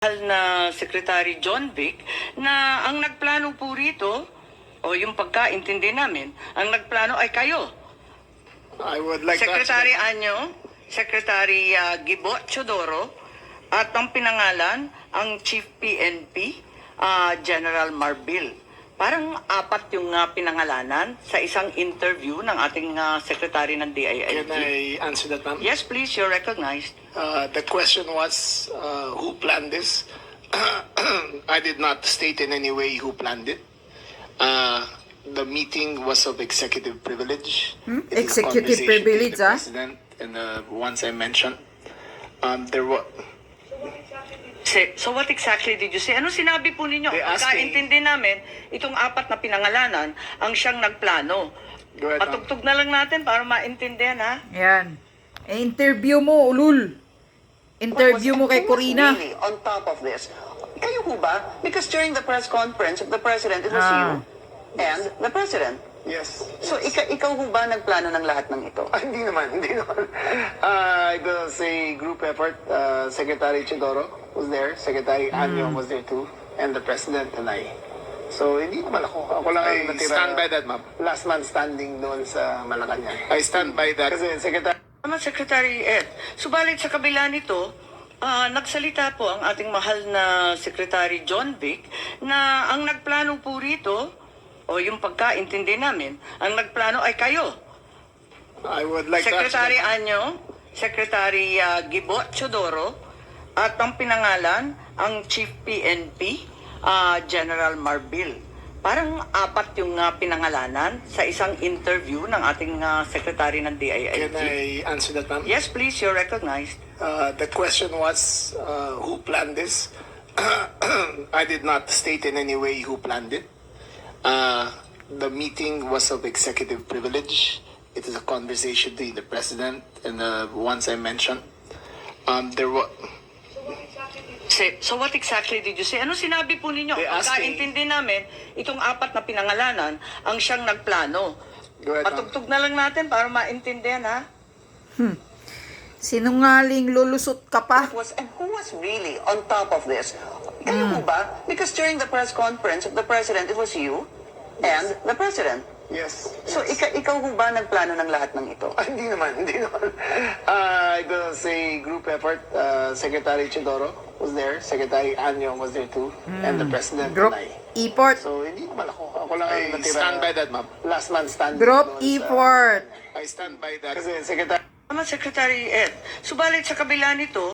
Mahal na Secretary John Vic na ang nagplano po rito, o yung pagkaintindi namin, ang nagplano ay kayo. I would like Secretary to Anyo, Secretary Gibo Chodoro, at ang pinangalan, ang Chief PNP, General Marbil. Parang apat yung pinangalanan sa isang interview ng ating Secretary ng DILG. Can I answer that, ma'am? Yes, please, you're recognized. The question was, who planned this? I did not state in any way who planned it. The meeting was of executive privilege. It is a Executive conversation privilege, between the president and the ones I mentioned. There was. So what exactly did you say? Ano sinabi po ninyo? They asked me- Kaintindi namin, itong apat na pinangalanan, ang siyang nagplano. Go ahead, ma'am. Patugtog na lang natin para maintindihan, ha? Yan. Interview mo, ulul. Interview mo kay Corina. Really on top of this? Kayo ho ba? Because during the press conference of the president, it was you and the president. Yes. So ikaw ho ba nagplano ng lahat ng ito? Hindi naman. It was a group effort. Secretary Chidoro was there. Secretary Anyo was there too. And the president and I. So, hindi naman ako. Ako lang ang natira. stand by that, ma'am. Last man standing doon sa Malacanang. I stand by that. Kasi Secretary Tama, Secretary Ed. Subalit sa kabila nito, nagsalita po ang ating mahal na Secretary John Vic na ang nagplano po rito, o yung pagkaintindi namin, ang nagplano ay kayo. I would like Secretary Anyo, Secretary Gibo Chodoro, at ang pinangalan, ang Chief PNP, General Marbil. Parang apat yung pinangalanan sa isang interview ng ating Secretary ng Can DILG. I answer that, ma'am? Yes, please, you're recognized. The question was, who planned this? I did not state in any way who planned it. The meeting was of executive privilege. It is a conversation between the president and the ones I mentioned. There was. So what exactly did you say? Ano sinabi po ninyo? They asked me- Kaintindi namin, itong apat na pinangalanan, ang siyang nagplano. Go ahead, ma'am. Patugtog na lang natin para maintindihan, ha? Sinungaling, lulusot ka pa. And who was really on top of this? Kayo ho ba? Because during the press conference of the president, it was you and the president. Yes. So ikaw ho ba nagplano ng lahat ng ito? Hindi naman. It was a group effort. Secretary Chidoro was there. Secretary Anyo was there too. And the president Group and I. effort. So, hindi naman ako. Ako lang ang I natira. stand by that, ma'am. Last man standing. Group doon sa- effort. I stand by that. Kasi Secretary Tama, Secretary Ed. Subalit sa kabila nito,